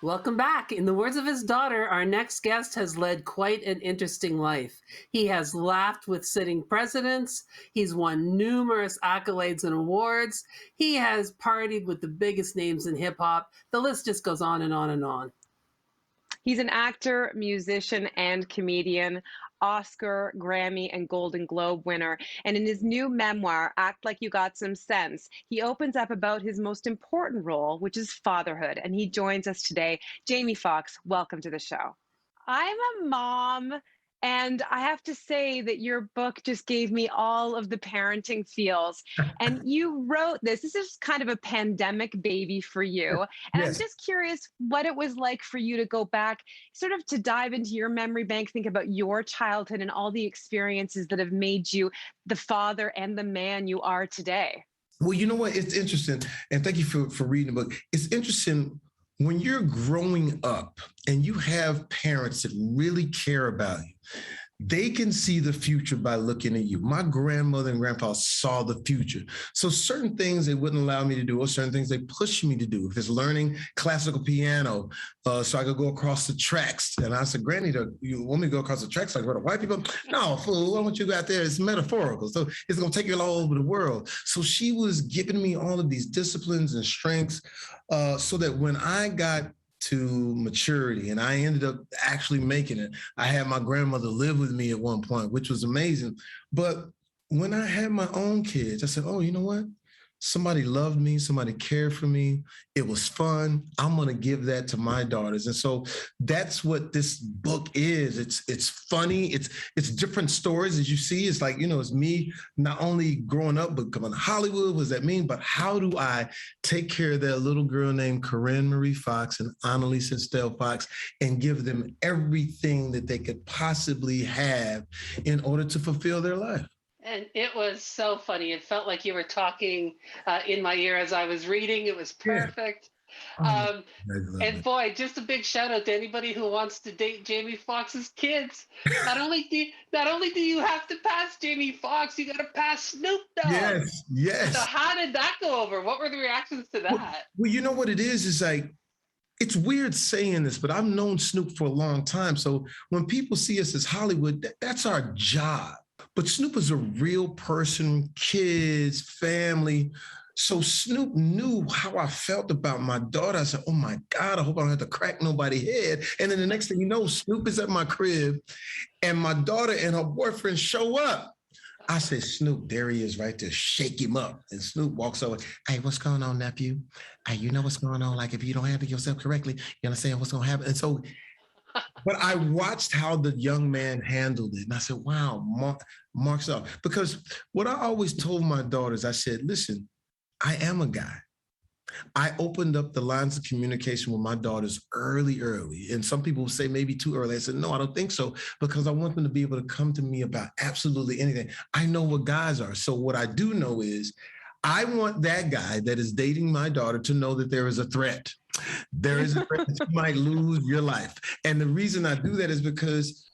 Welcome back. In the words of his daughter, our next guest has led quite an interesting life. He has laughed with sitting presidents. He's won numerous accolades and awards. He has partied with the biggest names in hip hop. The list just goes on and on and on. He's an actor, musician, and comedian, Oscar, Grammy, and Golden Globe winner. And in his new memoir, Act Like You Got Some Sense, he opens up about his most important role, which is fatherhood. And he joins us today. Jamie Foxx, welcome to the show. I'm a mom, and I have to say that your book just gave me all of the parenting feels. And you wrote this. This is kind of a pandemic baby for you. And I'm Yes. just curious what it was like for you to go back, sort of to dive into your memory bank, think about your childhood and all the experiences that have made you the father and the man you are today. Well, you know what? It's interesting. And thank you for reading the book. It's interesting when you're growing up and you have parents that really care about you. They can see the future by looking at you. My grandmother and grandpa saw the future. So certain things they wouldn't allow me to do, or certain things they pushed me to do. If it's learning classical piano, so I could go across the tracks. And I said, Granny, you want me to go across the tracks like what the white people? No, fool, what you got there is metaphorical. So it's going to take you all over the world. So she was giving me all of these disciplines and strengths so that when I got to maturity and I ended up actually making it. I had my grandmother live with me at one point, which was amazing. But when I had my own kids, I said, oh, you know what? Somebody loved me, somebody cared for me. It was fun. I'm going to give that to my daughters. And so that's what this book is. It's funny. It's different stories as you see. It's like, it's me not only growing up, but coming to Hollywood. What does that mean? But how do I take care of that little girl named Corinne Marie Foxx and Annalise Estelle Foxx and give them everything that they could possibly have in order to fulfill their life? And it was so funny. It felt like you were talking in my ear as I was reading. It was perfect. Yeah. And boy, just a big shout out to anybody who wants to date Jamie Foxx's kids. Not only do you have to pass Jamie Foxx, you got to pass Snoop Dogg. Yes. So how did that go over? What were the reactions to that? Well, you know what it is? It's like, it's weird saying this, but I've known Snoop for a long time. So when people see us as Hollywood, that's our job. But Snoop is a real person, kids, family. So Snoop knew how I felt about my daughter. I said, oh my God, I hope I don't have to crack nobody's head. And then the next thing you know, Snoop is at my crib and my daughter and her boyfriend show up. I said, Snoop, there he is right there. Shake him up. And Snoop walks over. Hey, what's going on, nephew? Hey, you know what's going on? Like if you don't handle yourself correctly, you understand what's going to happen? And so, but I watched how the young man handled it. And I said, wow, Mark's up. Because what I always told my daughters, I said, listen, I am a guy. I opened up the lines of communication with my daughters early. And some people say maybe too early. I said, no, I don't think so, because I want them to be able to come to me about absolutely anything. I know what guys are. So what I do know is I want that guy that is dating my daughter to know that there is a threat. There is a threat that you might lose your life. And the reason I do that is because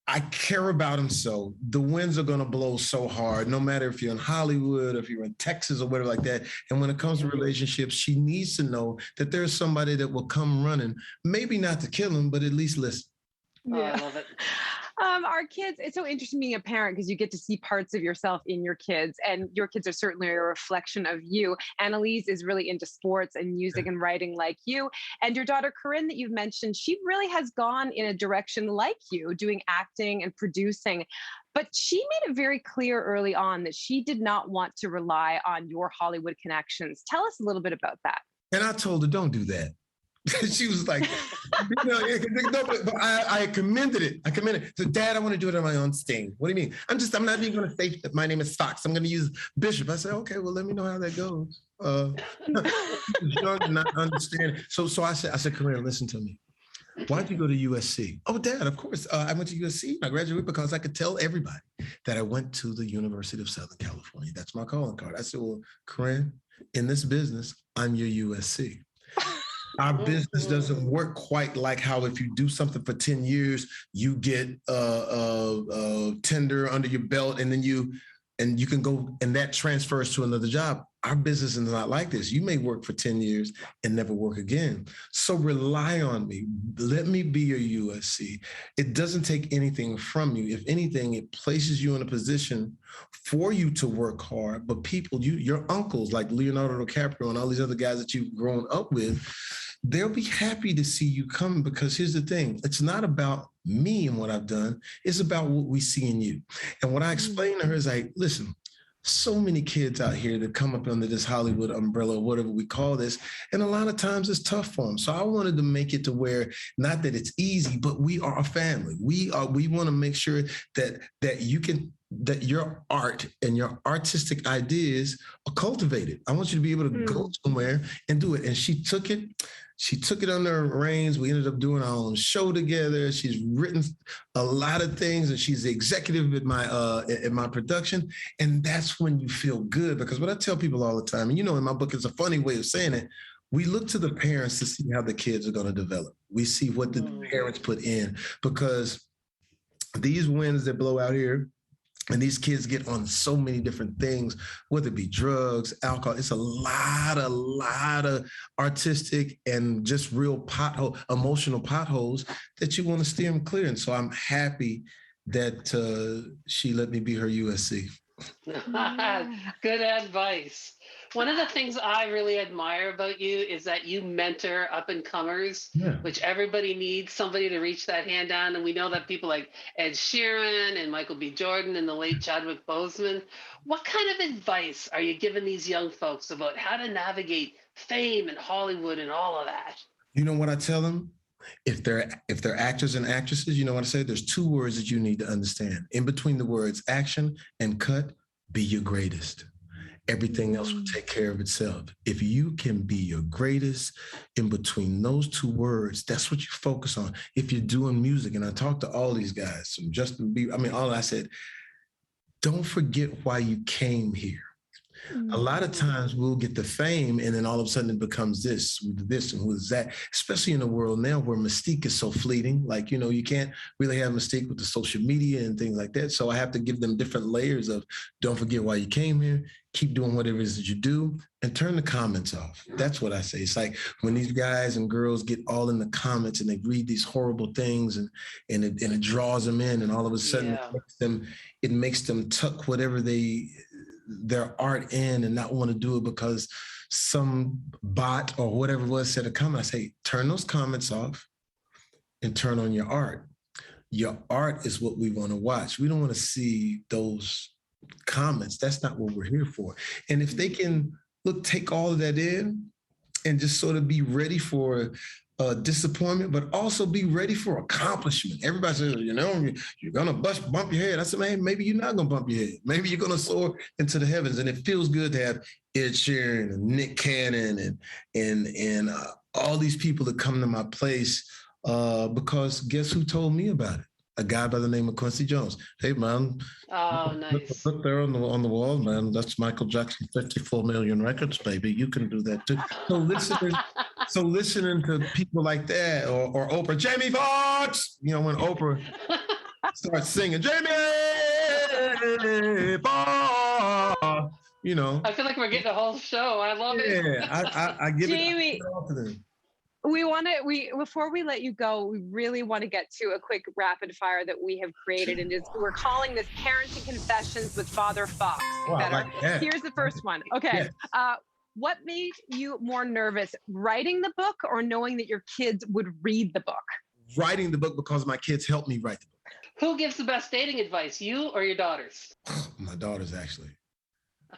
I care about him so. The winds are going to blow so hard, no matter if you're in Hollywood or if you're in Texas or whatever like that. And when it comes to relationships, she needs to know that there's somebody that will come running, maybe not to kill him, but at least listen. Yeah. Oh, I love it. Our kids, it's so interesting being a parent because you get to see parts of yourself in your kids, and your kids are certainly a reflection of you. Annalise is really into sports and music and writing like you. And your daughter, Corinne, that you've mentioned, she really has gone in a direction like you, doing acting and producing. But she made it very clear early on that she did not want to rely on your Hollywood connections. Tell us a little bit about that. And I told her, don't do that. She was like, no, but I commended it. I commended it. So, Dad, I want to do it on my own sting. What do you mean? I'm not even going to say that my name is Foxx. I'm going to use Bishop. I said, okay, well, let me know how that goes. Young and not understand. So I said, Corinne, listen to me. Why'd you go to USC? Oh, Dad, of course. I went to USC. I graduated because I could tell everybody that I went to the University of Southern California. That's my calling card. I said, well, Corinne, in this business, I'm your USC. Our business doesn't work quite like how if you do something for 10 years, you get tender under your belt and then you can go and that transfers to another job. Our business is not like this. You may work for 10 years and never work again. So rely on me. Let me be your USC. It doesn't take anything from you. If anything, it places you in a position for you to work hard. But people, your uncles like Leonardo DiCaprio and all these other guys that you've grown up with, they'll be happy to see you come, because here's the thing. It's not about me and what I've done. It's about what we see in you. And what I explained to her is like, listen, so many kids out here that come up under this Hollywood umbrella, or whatever we call this, and a lot of times it's tough for them. So I wanted to make it to where, not that it's easy, but we are a family. We want to make sure that your art and your artistic ideas are cultivated. I want you to be able to go somewhere and do it. And she took it under her reins. We ended up doing our own show together. She's written a lot of things, and she's the executive at my production. And that's when you feel good, because what I tell people all the time, and in my book, it's a funny way of saying it, we look to the parents to see how the kids are going to develop. We see what the parents put in, because these winds that blow out here, and these kids get on so many different things, whether it be drugs, alcohol. It's a lot of artistic and just real emotional potholes that you want to steer them clear. And so I'm happy that she let me be her USC. Good advice. One of the things I really admire about you is that you mentor up-and-comers, which everybody needs somebody to reach that hand down. And we know that people like Ed Sheeran and Michael B. Jordan and the late Chadwick Boseman. What kind of advice are you giving these young folks about how to navigate fame and Hollywood and all of that? You know what I tell them? If they're actors and actresses, you know what I say? There's 2 words that you need to understand. In between the words action and cut, be your greatest. Everything else will take care of itself. If you can be your greatest in between those 2 words, that's what you focus on. If you're doing music, and I talk to all these guys, from Justin Bieber, all I said, don't forget why you came here. A lot of times we'll get the fame, and then all of a sudden it becomes this and who is that, especially in a world now where mystique is so fleeting. Like, you can't really have mystique with the social media and things like that. So I have to give them different layers of, don't forget why you came here, keep doing whatever it is that you do, and turn the comments off. That's what I say. It's like when these guys and girls get all in the comments and they read these horrible things, and it draws them in, and all of a sudden it makes them tuck whatever their art in and not want to do it because some bot or whatever it was said a comment. I say, turn those comments off and turn on your art. Your art is what we want to watch. We don't want to see those comments. That's not what we're here for. And if they can take all of that in and just sort of be ready for disappointment, but also be ready for accomplishment. Everybody says, you're going to bump your head. I said, man, maybe you're not going to bump your head. Maybe you're going to soar into the heavens. And it feels good to have Ed Sheeran and Nick Cannon and all these people that come to my place because guess who told me about it? A guy by the name of Quincy Jones. Hey, man. Oh, nice. Look there on the wall, man. That's Michael Jackson, 54 million records, baby. You can do that too. So listening to people like that, or Oprah, Jamie Foxx, when Oprah starts singing, Jamie Foxx, I feel like we're getting a whole show. I love it. Yeah, I give Jamie, it all to them. Before we let you go, we really want to get to a quick rapid fire that we have created, and we're calling this Parenting Confessions with Father Foxx. Oh, I like that. Here's the first one. Okay. Yes. What made you more nervous, writing the book or knowing that your kids would read the book? Writing the book, because my kids helped me write the book. Who gives the best dating advice, you or your daughters? My daughters, actually.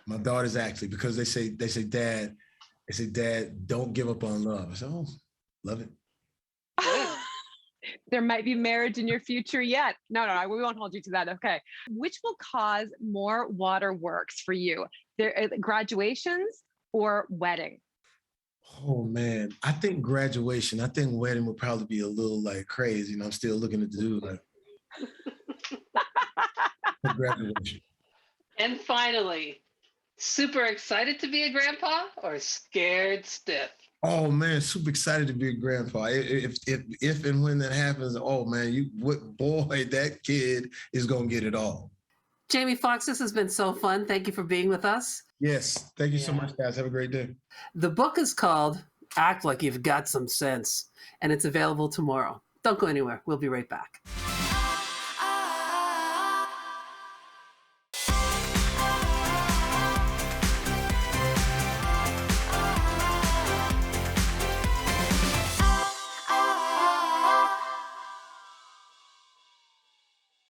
Because they say, Dad, don't give up on love. I said, oh, love it. There might be marriage in your future yet. No, we won't hold you to that. Okay. Which will cause more waterworks for you? Graduations or wedding? Oh, man. I think graduation. I think wedding would probably be a little crazy. I'm still looking to do graduation. And finally, super excited to be a grandpa or scared stiff? Oh man, super excited to be a grandpa. If and when that happens, oh man, boy, that kid is gonna get it all. Jamie Foxx, this has been so fun. Thank you for being with us. Yes. Thank you so Yeah. much, guys. Have a great day. The book is called Act Like You've Got Some Sense, and it's available tomorrow. Don't go anywhere. We'll be right back.